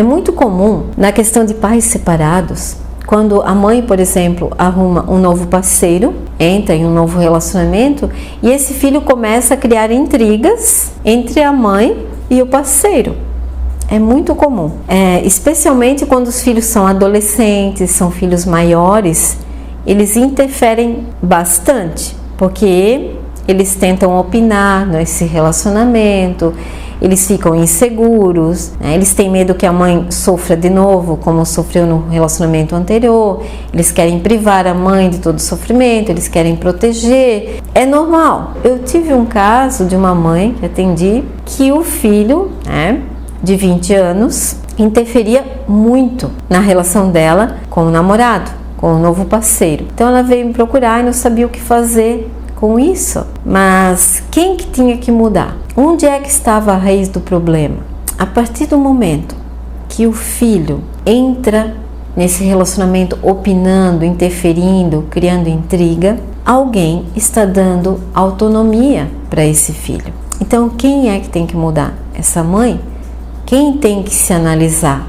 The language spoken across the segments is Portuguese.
É muito comum na questão de pais separados, quando a mãe, por exemplo, arruma um novo parceiro, entra em um novo relacionamento e esse filho começa a criar intrigas entre a mãe e o parceiro. É muito comum, especialmente quando os filhos são adolescentes, são filhos maiores, eles interferem bastante, porque eles tentam opinar nesse relacionamento, eles ficam inseguros, né? Eles têm medo que a mãe sofra de novo, como sofreu no relacionamento anterior, eles querem privar a mãe de todo o sofrimento, eles querem proteger. É normal. Eu tive um caso de uma mãe que atendi, que o filho, né, de 20 anos, interferia muito na relação dela com o namorado, com o novo parceiro. Então ela veio me procurar e não sabia o que fazer com isso. Mas quem que tinha que mudar? Onde é que estava a raiz do problema? A partir do momento que o filho entra nesse relacionamento opinando, interferindo, criando intriga, alguém está dando autonomia para esse filho. Então quem é que tem que mudar? Essa mãe? Quem tem que se analisar?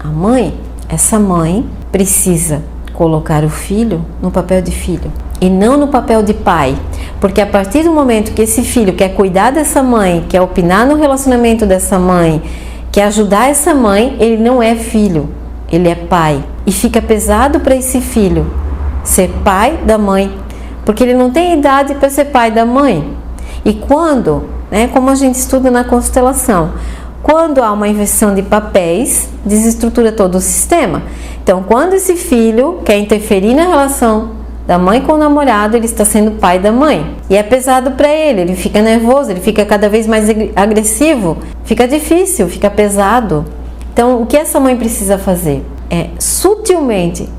A mãe? Essa mãe precisa colocar o filho no papel de filho e não no papel de pai, porque a partir do momento que esse filho quer cuidar dessa mãe, quer opinar no relacionamento dessa mãe, quer ajudar essa mãe, ele não é filho, ele é pai, e fica pesado para esse filho ser pai da mãe, porque ele não tem idade para ser pai da mãe. E quando, né, como a gente estuda na constelação, quando há uma inversão de papéis, desestrutura todo o sistema. Então, quando esse filho quer interferir na relação da mãe com o namorado, ele está sendo pai da mãe. E é pesado para ele fica nervoso, ele fica cada vez mais agressivo, fica difícil, fica pesado. Então, o que essa mãe precisa fazer? É sutilmente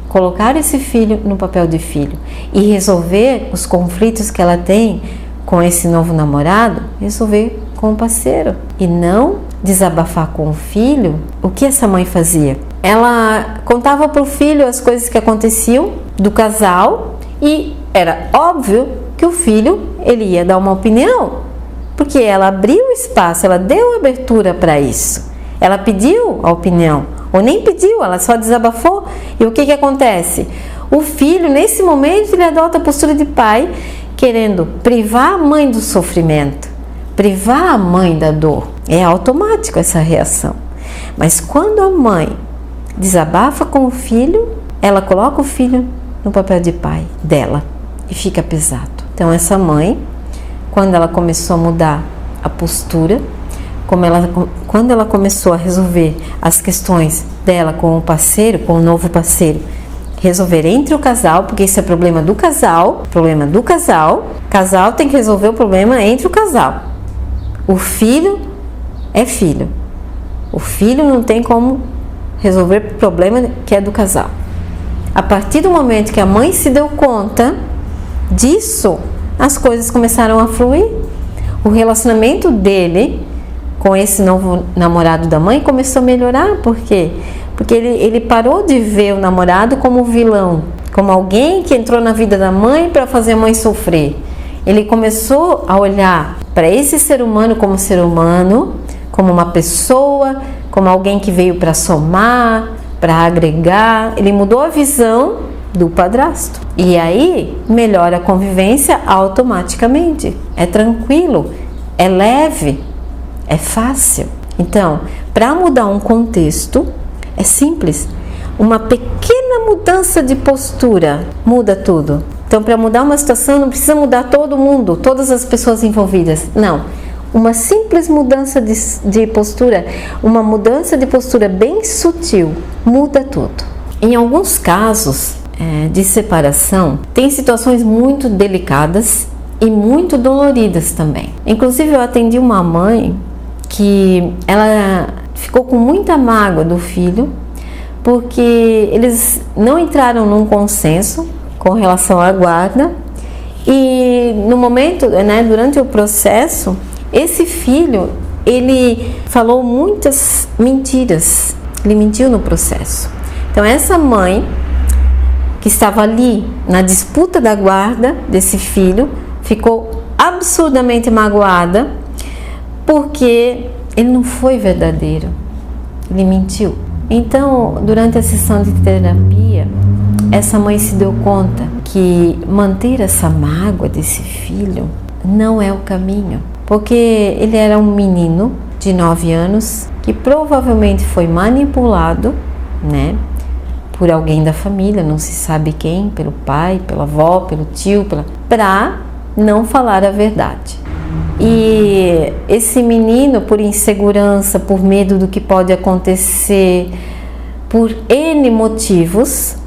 colocar esse filho no papel de filho e resolver os conflitos que ela tem com esse novo namorado, resolver com o parceiro e não desabafar com o filho. O que essa mãe fazia? Ela contava para o filho as coisas que aconteciam do casal e era óbvio que o filho ele ia dar uma opinião, porque ela abriu o espaço, ela deu abertura para isso. Ela pediu a opinião, ou nem pediu, ela só desabafou. E o que acontece? O filho, nesse momento, ele adota a postura de pai, querendo privar a mãe do sofrimento, privar a mãe da dor. É automático essa reação. Mas quando a mãe desabafa com o filho, ela coloca o filho no papel de pai dela e fica pesado. Então essa mãe, quando ela começou a mudar a postura, quando ela começou a resolver as questões dela com o parceiro, com o novo parceiro, resolver entre o casal, porque esse é problema do casal, casal tem que resolver o problema entre o casal. O filho é filho. O filho não tem como resolver o problema que é do casal. A partir do momento que a mãe se deu conta disso, as coisas começaram a fluir. O relacionamento dele com esse novo namorado da mãe começou a melhorar. Por quê? Porque ele parou de ver o namorado como vilão, como alguém que entrou na vida da mãe para fazer a mãe sofrer. Ele começou a olhar para esse ser humano, como uma pessoa, como alguém que veio para somar, para agregar. Ele mudou a visão do padrasto. E aí melhora a convivência automaticamente. É tranquilo, é leve, é fácil. Então, para mudar um contexto, é simples. Uma pequena mudança de postura muda tudo. Então, para mudar uma situação, não precisa mudar todo mundo, todas as pessoas envolvidas. Não. Uma simples mudança de postura, uma mudança de postura bem sutil, muda tudo. Em alguns casos de separação, tem situações muito delicadas e muito doloridas também. Inclusive, eu atendi uma mãe que ela ficou com muita mágoa do filho, porque eles não entraram num consenso com relação à guarda e no momento, durante o processo, esse filho, ele falou muitas mentiras, ele mentiu no processo. Então essa mãe, que estava ali na disputa da guarda desse filho, ficou absurdamente magoada, porque ele não foi verdadeiro. ele mentiu. Então, durante a sessão de terapia, essa mãe se deu conta que manter essa mágoa desse filho não é o caminho, porque ele era um menino de 9 anos que provavelmente foi manipulado, né, por alguém da família, não se sabe quem, pelo pai, pela avó, pelo tio, para não falar a verdade. E esse menino, por insegurança, por medo do que pode acontecer, por N motivos,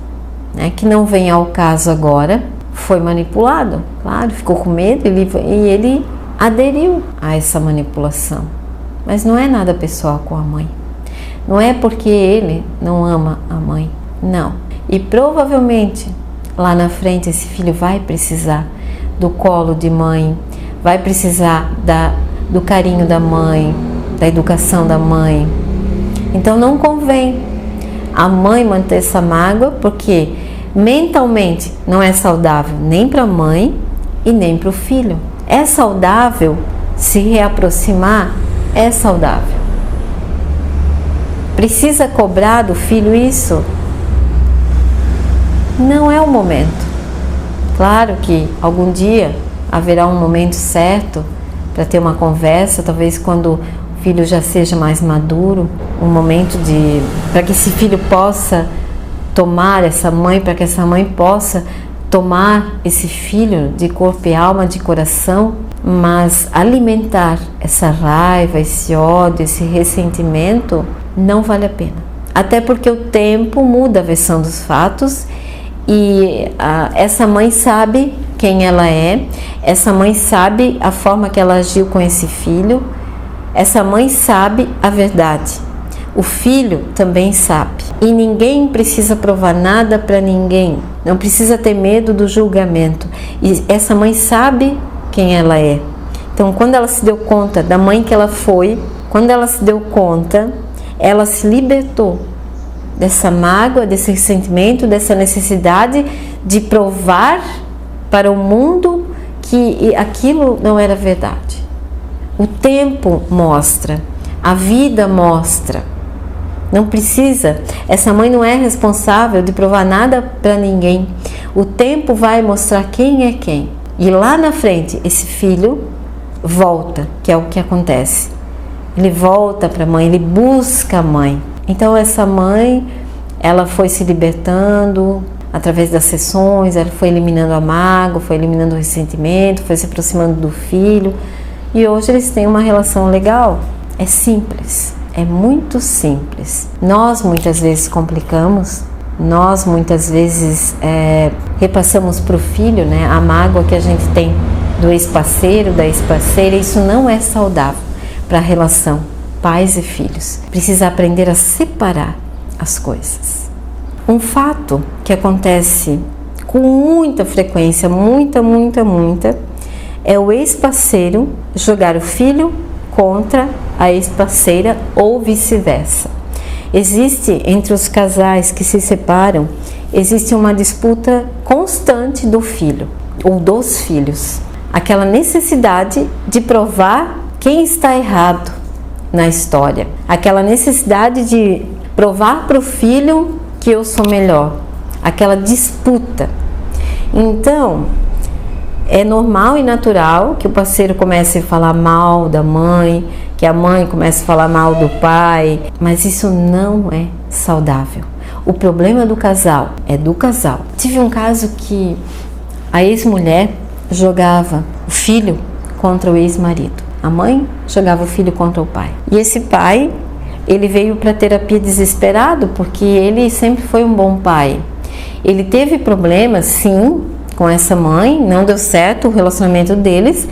né, que não vem ao caso agora, foi manipulado, claro, ficou com medo e ele aderiu a essa manipulação. Mas não é nada pessoal com a mãe. Não é porque ele não ama a mãe, não. E provavelmente lá na frente esse filho vai precisar do colo de mãe, vai precisar do carinho da mãe, da educação da mãe. Então não convém a mãe manter essa mágoa, porque mentalmente não é saudável nem para a mãe e nem para o filho. É saudável se reaproximar, é saudável. Precisa cobrar do filho isso? Não é o momento. Claro que algum dia haverá um momento certo para ter uma conversa, talvez quando o filho já seja mais maduro, um momento para que esse filho possa tomar essa mãe, para que essa mãe possa tomar esse filho de corpo e alma, de coração, mas alimentar essa raiva, esse ódio, esse ressentimento não vale a pena. Até porque o tempo muda a versão dos fatos e essa mãe sabe quem ela é, essa mãe sabe a forma que ela agiu com esse filho, essa mãe sabe a verdade. O filho também sabe. E ninguém precisa provar nada para ninguém. Não precisa ter medo do julgamento. E essa mãe sabe quem ela é. Então, quando ela se deu conta da mãe que ela foi, quando ela se deu conta, ela se libertou dessa mágoa, desse ressentimento, dessa necessidade de provar para o mundo que aquilo não era verdade. O tempo mostra, a vida mostra. Não precisa, essa mãe não é responsável de provar nada para ninguém. O tempo vai mostrar quem é quem. E lá na frente, esse filho volta, que é o que acontece. Ele volta para a mãe, ele busca a mãe. Então essa mãe, ela foi se libertando através das sessões, ela foi eliminando a mágoa, foi eliminando o ressentimento, foi se aproximando do filho. E hoje eles têm uma relação legal. É simples. É muito simples. Nós muitas vezes complicamos, nós muitas vezes repassamos para o filho, né, a mágoa que a gente tem do ex-parceiro, da ex-parceira. Isso não é saudável para a relação pais e filhos. Precisa aprender a separar as coisas. Um fato que acontece com muita frequência, muita, é o ex-parceiro jogar o filho contra a ex-parceira ou vice-versa. Existe entre os casais que se separam, existe uma disputa constante do filho ou dos filhos. Aquela necessidade de provar quem está errado na história. Aquela necessidade de provar para o filho que eu sou melhor. Aquela disputa. Então, é normal e natural que o parceiro comece a falar mal da mãe, que a mãe comece a falar mal do pai, mas isso não é saudável. O problema do casal é do casal. Tive um caso que a ex-mulher jogava o filho contra o ex-marido. A mãe jogava o filho contra o pai. E esse pai, ele veio para terapia desesperado, porque ele sempre foi um bom pai. Ele teve problemas, sim, com essa mãe, não deu certo o relacionamento deles,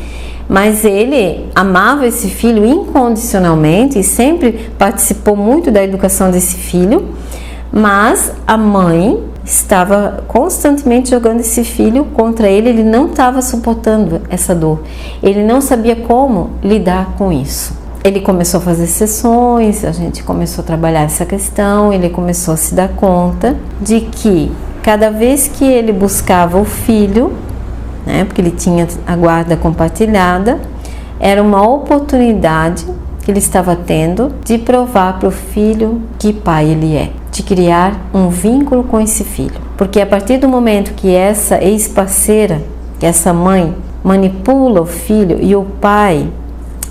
mas ele amava esse filho incondicionalmente e sempre participou muito da educação desse filho, mas a mãe estava constantemente jogando esse filho contra ele, ele não estava suportando essa dor, ele não sabia como lidar com isso. Ele começou a fazer sessões, a gente começou a trabalhar essa questão, ele começou a se dar conta de que cada vez que ele buscava o filho, né, porque ele tinha a guarda compartilhada, era uma oportunidade que que ele estava tendo de provar para o filho que pai ele é, de criar um vínculo com esse filho. Porque a partir do momento que essa ex-parceira, que essa mãe manipula o filho e o pai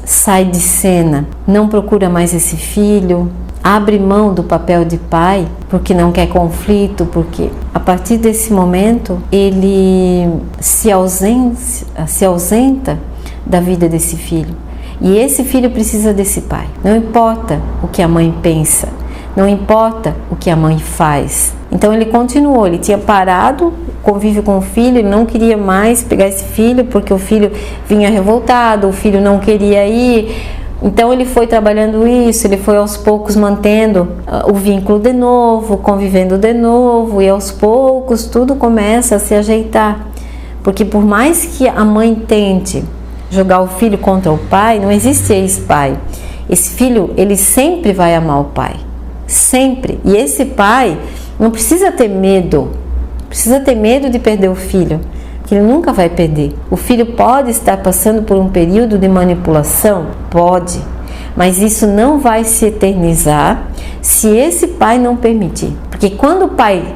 sai de cena, não procura mais esse filho, abre mão do papel de pai porque não quer conflito, porque a partir desse momento ele se ausenta da vida desse filho. E esse filho precisa desse pai. Não importa o que a mãe pensa, não importa o que a mãe faz. Então ele continuou, ele tinha parado o convívio com o filho, ele não queria mais pegar esse filho porque o filho vinha revoltado, o filho não queria ir. Então ele foi trabalhando isso, ele foi aos poucos mantendo o vínculo de novo, convivendo de novo, e aos poucos tudo começa a se ajeitar. Porque por mais que a mãe tente jogar o filho contra o pai, não existe ex-pai. Esse filho, ele sempre vai amar o pai, sempre. E esse pai não precisa ter medo de perder o filho, que ele nunca vai perder. O filho pode estar passando por um período de manipulação? Pode, mas isso não vai se eternizar se esse pai não permitir. Porque quando o pai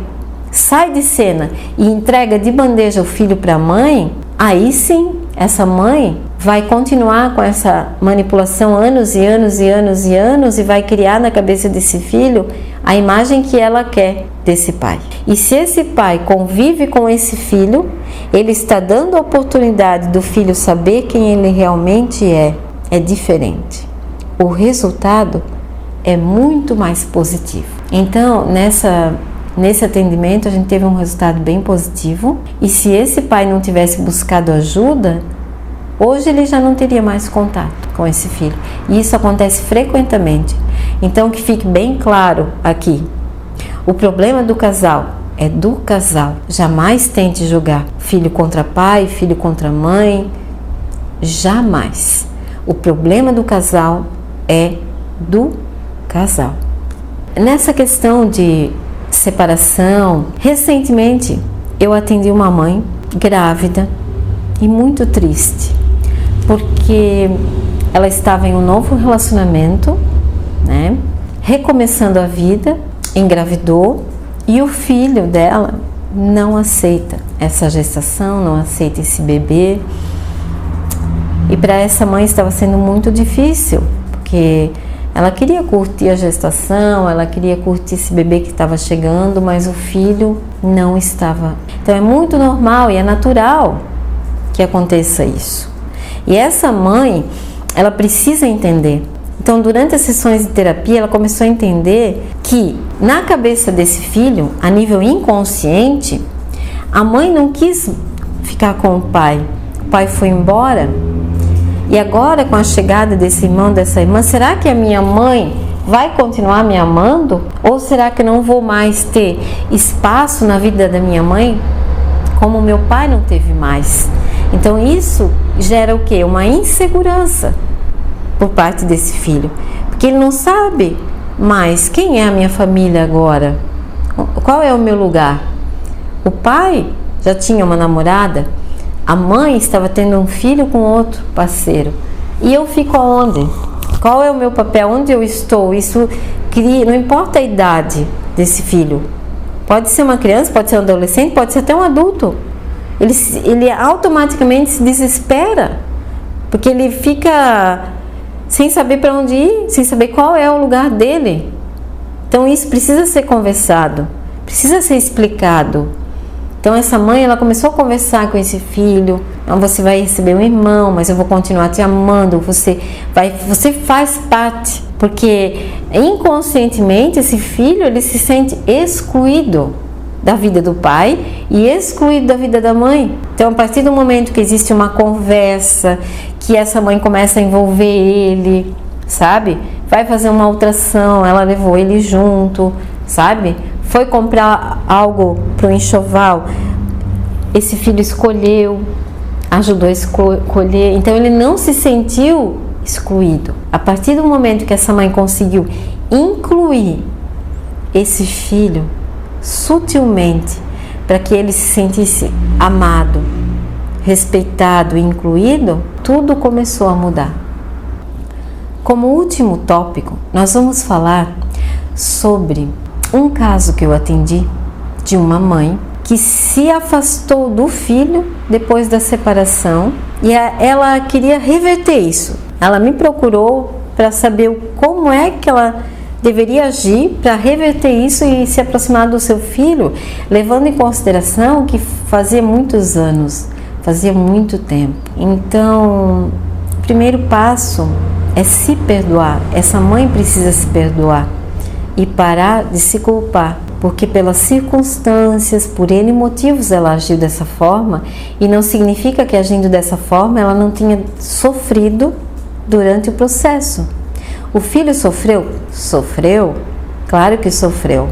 sai de cena e entrega de bandeja o filho para a mãe, aí sim, essa mãe vai continuar com essa manipulação anos e anos e anos e anos e vai criar na cabeça desse filho a imagem que ela quer desse pai. E se esse pai convive com esse filho, ele está dando a oportunidade do filho saber quem ele realmente é diferente. O resultado é muito mais positivo. Então, nesse atendimento a gente teve um resultado bem positivo, e se esse pai não tivesse buscado ajuda, hoje ele já não teria mais contato com esse filho. E isso acontece frequentemente. Então que fique bem claro aqui, o problema do casal é do casal. Jamais tente julgar filho contra pai, filho contra mãe, jamais. O problema do casal é do casal. Nessa questão de separação, recentemente eu atendi uma mãe grávida e muito triste, porque ela estava em um novo relacionamento, né? Recomeçando a vida, engravidou, e o filho dela não aceita essa gestação, não aceita esse bebê. E para essa mãe estava sendo muito difícil, porque ela queria curtir a gestação, ela queria curtir esse bebê que estava chegando, mas o filho não estava. Então é muito normal e é natural que aconteça isso. E essa mãe, ela precisa entender. Então, durante as sessões de terapia, ela começou a entender que na cabeça desse filho, a nível inconsciente, a mãe não quis ficar com o pai foi embora. E agora, com a chegada desse irmão, dessa irmã, será que a minha mãe vai continuar me amando? Ou será que eu não vou mais ter espaço na vida da minha mãe como meu pai não teve mais? Então isso gera o quê? Uma insegurança por parte desse filho, porque ele não sabe mais quem é a minha família agora, qual é o meu lugar. O pai já tinha uma namorada, a mãe estava tendo um filho com outro parceiro, e eu fico aonde? Qual é o meu papel? Onde eu estou? Isso cria, não importa a idade desse filho, pode ser uma criança, pode ser um adolescente, pode ser até um adulto. Ele automaticamente se desespera, porque ele fica sem saber para onde ir, sem saber qual é o lugar dele. Então isso precisa ser conversado, precisa ser explicado. Então essa mãe, ela começou a conversar com esse filho. Então, você vai receber um irmão, mas eu vou continuar te amando, você faz parte, porque inconscientemente esse filho, ele se sente excluído da vida do pai e excluído da vida da mãe. Então, a partir do momento que existe uma conversa, que essa mãe começa a envolver ele, sabe? Vai fazer uma ultrassom, ela levou ele junto, sabe? Foi comprar algo para o enxoval, esse filho escolheu, ajudou a escolher. Então, ele não se sentiu excluído. A partir do momento que essa mãe conseguiu incluir esse filho sutilmente, para que ele se sentisse amado, respeitado e incluído, tudo começou a mudar. Como último tópico, nós vamos falar sobre um caso que eu atendi de uma mãe que se afastou do filho depois da separação e ela queria reverter isso. Ela me procurou para saber como é que ela deveria agir para reverter isso e se aproximar do seu filho, levando em consideração que fazia muitos anos, fazia muito tempo. Então, o primeiro passo é se perdoar. Essa mãe precisa se perdoar e parar de se culpar, porque pelas circunstâncias, por N motivos ela agiu dessa forma, e não significa que agindo dessa forma ela não tinha sofrido durante o processo. O filho sofreu? Sofreu, claro que sofreu.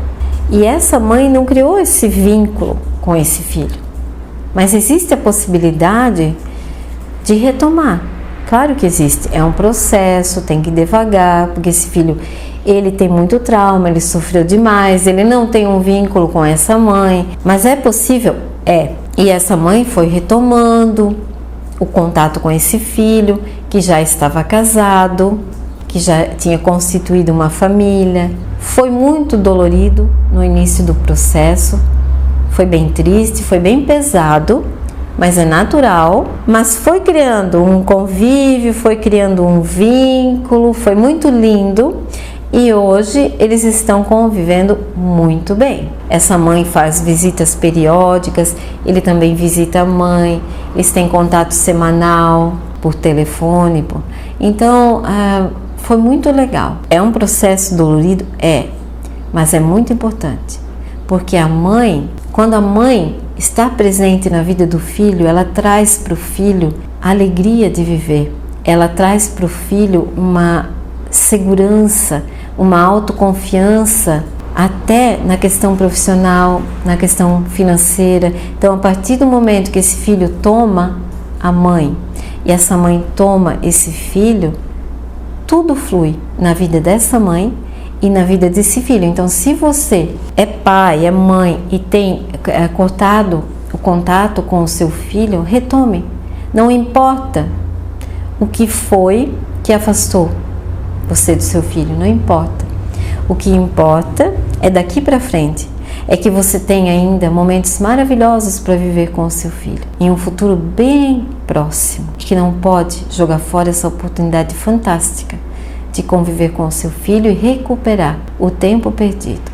E essa mãe não criou esse vínculo com esse filho, mas existe a possibilidade de retomar. Claro que existe, é um processo, tem que ir devagar, porque esse filho, ele tem muito trauma, ele sofreu demais, ele não tem um vínculo com essa mãe, mas é possível? É. E essa mãe foi retomando o contato com esse filho, que já estava casado, que já tinha constituído uma família. Foi muito dolorido no início do processo, foi bem triste, foi bem pesado, mas é natural, mas foi criando um convívio, foi criando um vínculo, foi muito lindo e hoje eles estão convivendo muito bem. Essa mãe faz visitas periódicas, ele também visita a mãe, eles têm contato semanal por telefone, então foi muito legal. É um processo dolorido? É, mas é muito importante, porque a mãe, quando a mãe está presente na vida do filho, ela traz para o filho a alegria de viver, ela traz para o filho uma segurança, uma autoconfiança, até na questão profissional, na questão financeira. Então, a partir do momento que esse filho toma a mãe e essa mãe toma esse filho, tudo flui na vida dessa mãe e na vida desse filho. Então, se você é pai, é mãe e tem cortado o contato com o seu filho, retome. Não importa o que foi que afastou você do seu filho, não importa. O que importa é daqui para frente, é que você tenha ainda momentos maravilhosos para viver com o seu filho, em um futuro bem próximo, e que não pode jogar fora essa oportunidade fantástica de conviver com o seu filho e recuperar o tempo perdido.